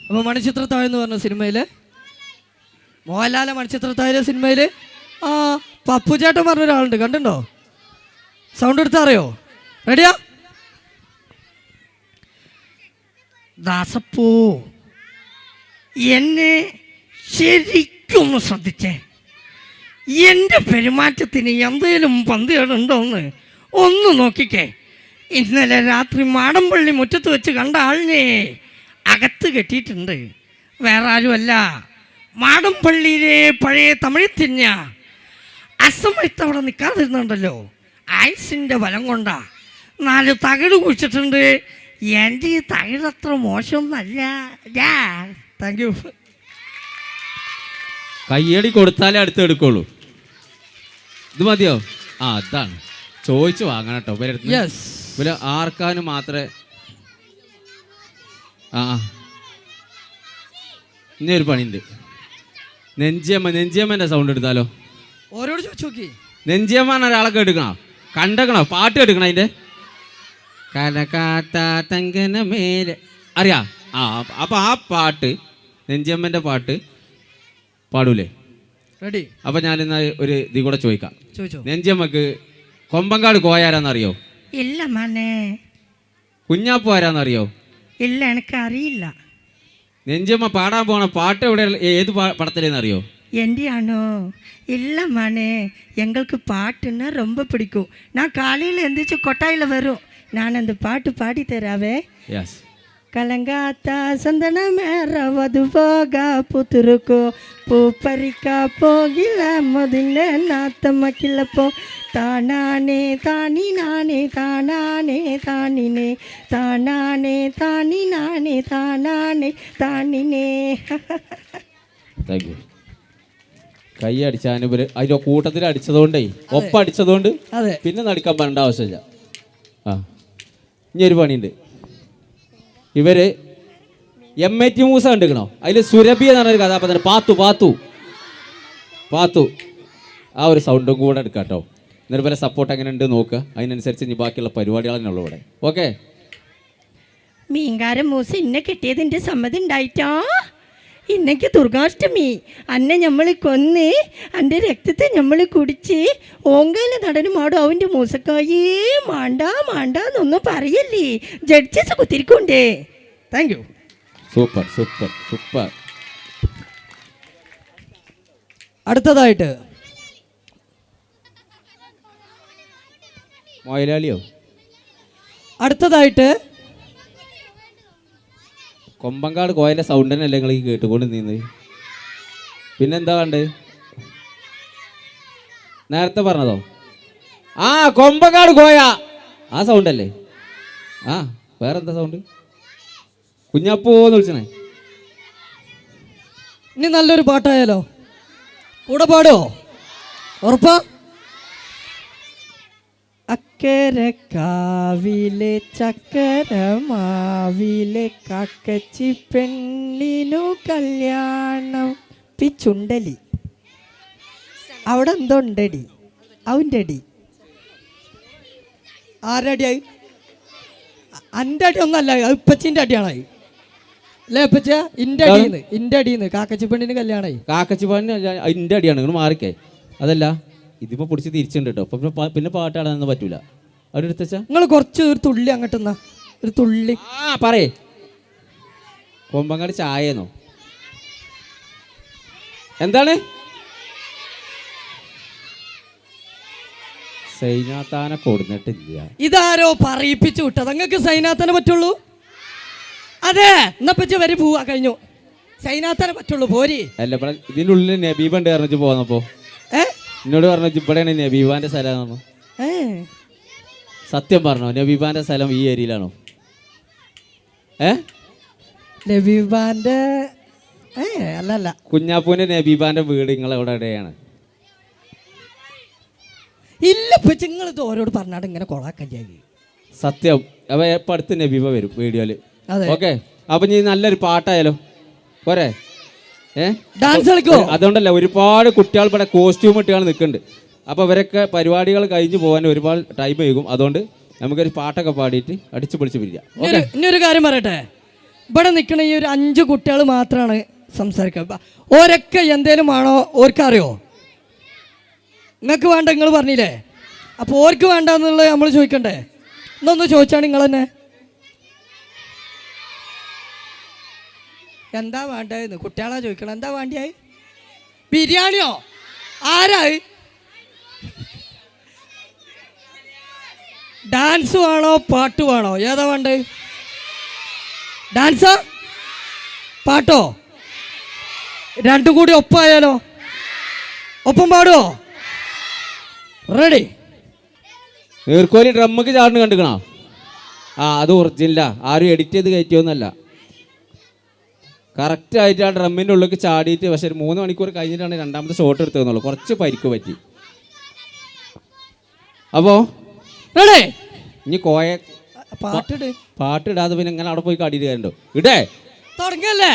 അപ്പോൾ മണിച്ചിത്രത്താഴ് എന്ന് പറഞ്ഞ സിനിമയിൽ മോഹൻലാലെ മണിച്ചിത്രത്താഴിലെ സിനിമയിൽ ആ പപ്പുചേട്ടൻ പറഞ്ഞൊരാളുണ്ട്, കണ്ടുണ്ടോ? സൗണ്ട് എടുത്താൽ അറിയോ? റെഡിയാ? ദാസപ്പൂ, എന്നെ ശരിക്കൊന്ന് ശ്രദ്ധിച്ചേ. എൻ്റെ പെരുമാറ്റത്തിന് എന്തെങ്കിലും പന്തികളുണ്ടോയെന്ന് ഒന്ന് നോക്കിക്കേ. ഇന്നലെ രാത്രി മാടമ്പള്ളി മുറ്റത്ത് വെച്ച് കണ്ട ആളിനെ അകത്ത് കെട്ടിയിട്ടുണ്ട്. വേറെ ആരുമല്ല, മാടമ്പള്ളിയിലെ പഴയ തമിഴ് തിഞ്ഞ. അസമയത്ത് അവിടെ നിൽക്കാതിരുന്നുണ്ടല്ലോ, ആയുസിൻ്റെ ബലം കൊണ്ടാ 4 തകിട് കുഴിച്ചിട്ടുണ്ട്. എൻ്റെ ഈ തകിടത്ര മോശമൊന്നല്ല. Thank you. കയ്യടി കൊടുത്താലേ അടുത്ത് എടുക്കുള്ളൂ. ഇത് മതിയോ? ആ, അതാണ് ചോദിച്ചു വാങ്ങണം കേട്ടോ. ഇവര് ആർക്കാനും മാത്രമേ. ആ, ഇനി ഒരു പണിയുണ്ട്. നെഞ്ചിയമ്മൻ്റെ സൗണ്ട് എടുത്താലോ? ഓരോട് ചോദിച്ചു നോക്കി. നെഞ്ചിയമ്മ ഒരാളൊക്കെ എടുക്കണോ? കണ്ടക്കണോ? പാട്ട് എടുക്കണം അതിൻ്റെ. കലകാത്ത തങ്കന മേലെ അറിയാ? ആ, അപ്പം ആ പാട്ട്, നെഞ്ചിയമ്മൻ്റെ പാട്ട് പാടൂലേ? റെഡി. അപ്പം ഞാനിന്ന് ഒരു ഇത് കൂടെ ചോദിക്കാം. ചോദിച്ചോ. നെഞ്ചിയമ്മക്ക് കൊമ്പങ്കാട് കോയാരാന്നറിയോ? ഇല്ല മോനെ. കുഞ്ഞാപ്പു ആരാന്നറിയോ? ഇല്ല, എനിക്കറിയില്ല. നെഞ്ചിയമ്മ പാടാൻ പോണ പാട്ട് എവിടെ, ഏത് പടത്തിലെന്നറിയോ? എൻ്റെയാണോ? இல்லை மானே, எங்களுக்கு பாட்டுன்னா ரொம்ப பிடிக்கும். நான் காலையில் எழுந்திரிச்சு கொட்டாயில் வரும். நான் அந்த பாட்டு பாடி தராவே. எஸ். கலங்காத்தா சந்தன மேரவது போக புத்துருக்கோ பூ பறிக்கா போகில முதல்ல நாத்தம்ம கிளப்போ தானானே தானி நானே தானானே தானினே தானானே தானி நானே தானானே தானினே. Thank you. കൈ അടിച്ചാൽ അതിൻ്റെ കൂട്ടത്തിൽ അടിച്ചതുകൊണ്ടേ, ഒപ്പം അടിച്ചതുകൊണ്ട് പിന്നെ നടിക്കാൻ പറയേണ്ട ആവശ്യമില്ല. ആ, ഇനി ഒരു പണിയുണ്ട്. ഇവര് MAT മൂസ കണ്ടിക്കണോ? അതിൽ സുരഭി എന്ന് പറഞ്ഞൊരു കഥാപാത്രം, പാത്തു ആ ഒരു സൗണ്ടും കൂടെ എടുക്കാം കേട്ടോ. എന്നിട്ട് പോലെ സപ്പോർട്ട് എങ്ങനെ ഉണ്ട് നോക്കുക. അതിനനുസരിച്ച് ഇനി ബാക്കിയുള്ള പരിപാടികളെ ഉള്ളൂ ഇവിടെ. ഓക്കെ. മീൻകാരൻ മൂസ ഇന്നെ കിട്ടിയതിൻ്റെ സമ്മതി ഉണ്ടായിട്ടോ. ഇന്നേക്ക് ദുർഗാഷ്ടമി. അന്നെ നമ്മൾ കൊന്ന് എൻ്റെ രക്തത്തെ നമ്മൾ കുടിച്ച് ഓങ്കാല നടനും മാടും അവൻ്റെ മൂസക്കായേ മാണ്ടാന്നൊന്നും പറയല്ലേ. ജഡ്ജസ് കുത്തിരിക്കുണ്ടേ. Thank you. Super super super. അടുത്തതായിട്ട് മൊയിലാളിയോ? അടുത്തതായിട്ട് കൊമ്പങ്കാട് കോയൻ്റെ സൗണ്ട് തന്നെയല്ലേ നിങ്ങൾ ഈ കേട്ടുകൊണ്ട് നീന്നത്? പിന്നെന്താ കണ്ട്? നേരത്തെ പറഞ്ഞതോ? ആ, കൊമ്പങ്കാട് കോയ ആ സൗണ്ട് അല്ലേ? ആ, വേറെന്താ സൗണ്ട്? കുഞ്ഞാപ്പോന്ന് വിളിച്ചണേ. ഇനി നല്ലൊരു പാട്ടായാലോ? കൂടെ പാടോ? ഉറപ്പാ? അക്കരെ കാവിലെ ചക്കരമാവിലെ കാക്കച്ചി പെണ്ണിനു കല്യാണം. പിച്ചുണ്ടലി അവിടെ എന്തോ ഉണ്ടടി, അവൻ്റെ അടി. ആരുടെ അടിയായി? എൻ്റെ അടി ഒന്നല്ല, ഇപ്പച്ചിൻ്റെ അടിയാണായി അല്ലേ? ഇപ്പച്ച ഇൻ്റെ അടിന്ന് കാക്കച്ചി പെണ്ണിന് കല്യാണമായി. കാക്കച്ചി പെണ്ണിന് ഇൻ്റെ അടിയാണ്. നിങ്ങൾ മാറിക്കേ. അതല്ല, ഇതിപ്പോൾ പിടിച്ച് തിരിച്ചുണ്ട് കേട്ടോ. അപ്പം പിന്നെ പാട്ട് പാടാനൊന്നും പറ്റൂല. അവിടെ എടുത്തുവെച്ചാ നിങ്ങൾ കുറച്ച് ഒരു തുള്ളി അങ്ങോട്ടെന്നാ, ഒരു തുള്ളി. ആ, പറയേ. കൊമ്പങ്ങാട് ചായന്നോ? എന്താണ്? സൈനാത്താനെ കൊടുത്തിട്ടില്ല. ഇതാരോ പറയിപ്പിച്ചു വിട്ടത്. നിങ്ങൾക്ക് സൈനാത്തനെ പറ്റുള്ളൂ? അതെ, എന്നപ്പച്ച് വരെ പോവാ, കഴിഞ്ഞു. സൈനാത്തനെ പറ്റുള്ളൂ, പോരി. അല്ല, ഇവിടെ ഇതിൻ്റെ ഉള്ളിൽ നബീബ ഉണ്ട് പറഞ്ഞിട്ട് പോന്നപ്പോ എന്നോട് പറഞ്ഞു ഇവിടെയാണ് നബീബാന്റെ സ്ഥലം. സത്യം പറഞ്ഞോ? നബീബാന്റെ സ്ഥലം ഈ ഏരിയയിലാണോ? നബീബാന്റെ അല്ലല്ല, കുഞ്ഞാപ്പൂന്റെ നബീബാന്റെ വീട് നിങ്ങളെവിടെ എവിടെയാണ്? ഇല്ല ഇപ്പച്ച്, നിങ്ങൾ ഇത് ഓരോട് പറഞ്ഞാട് ഇങ്ങനെ കൊളാക്കല്ലായി. സത്യം. അപ്പൊ ഇപ്പം അടുത്ത് നബീബ വരും വീഡിയോയില്. ഓക്കെ. അപ്പൊ നീ നല്ലൊരു പാട്ടായാലോ? പോരെ? ഡാൻസ് കളിക്കോ? അതുകൊണ്ടല്ല, ഒരുപാട് കുട്ടികൾ ഇവിടെ കോസ്റ്റ്യൂം ഇട്ടുകൾ നിൽക്കുന്നുണ്ട്. അപ്പോൾ ഇവരൊക്കെ പരിപാടികൾ കഴിഞ്ഞ് പോകാൻ ഒരുപാട് ടൈം വൈകും. അതുകൊണ്ട് നമുക്കൊരു പാട്ടൊക്കെ പാടിയിട്ട് അടിച്ചു പൊളിച്ച് പിരിക്കാം. ഇനി ഒരു കാര്യം പറയട്ടെ, ഇവിടെ നിൽക്കുന്ന ഈ ഒരു 5 കുട്ടികൾ മാത്രമാണ് സംസാരിക്കുക. ഓരൊക്കെ എന്തേലും ആണോ ഓർക്കറിയോ? നിങ്ങൾക്ക് വേണ്ട നിങ്ങൾ പറഞ്ഞില്ലേ, അപ്പോൾ ഓർക്ക് വേണ്ട എന്നുള്ളത് നമ്മൾ ചോദിക്കണ്ടേ? എന്നൊന്ന് ചോദിച്ചാണ് നിങ്ങൾ തന്നെ. എന്താ വേണ്ടതെന്ന് കുട്ടികളാ ചോദിക്കണം. എന്താ വേണ്ടിയായി? ബിരിയാണിയോ? ആരായി? ഡാൻസ് വേണോ പാട്ട് വേണോ? ഏതാ വേണ്ടേ? ഡാൻസാ പാട്ടോ? രണ്ടും കൂടി ഒപ്പായാലോ? ഒപ്പം പാടുവോ? റെഡി? നീർക്കോലി ഡ്രമ്മക്ക് ചാടുന്നു കണ്ടുക്കണോ? അത് ഒറിജിനലാ, ആരും എഡിറ്റ് ചെയ്ത് കയറ്റിയൊന്നല്ല. കറക്റ്റായിട്ട് ആ ഡ്രമ്മിൻ്റെ ഉള്ളിലേക്ക് ചാടിയിട്ട്, പക്ഷെ ഒരു 3 മണിക്കൂർ കഴിഞ്ഞിട്ടാണ് രണ്ടാമത്തെ ഷോട്ട് എടുത്തതെന്നുള്ളൂ. കുറച്ച് പരിക്ക് പറ്റി. അപ്പോൾ റെഡി? ഇനി കോയ പാട്ടിടാതെ പിന്നെ ഇങ്ങനെ അവിടെ പോയി കാട്ടിയിട്ട് കാര്യമുണ്ടോ? ഇടേ തുടങ്ങല്ലേ?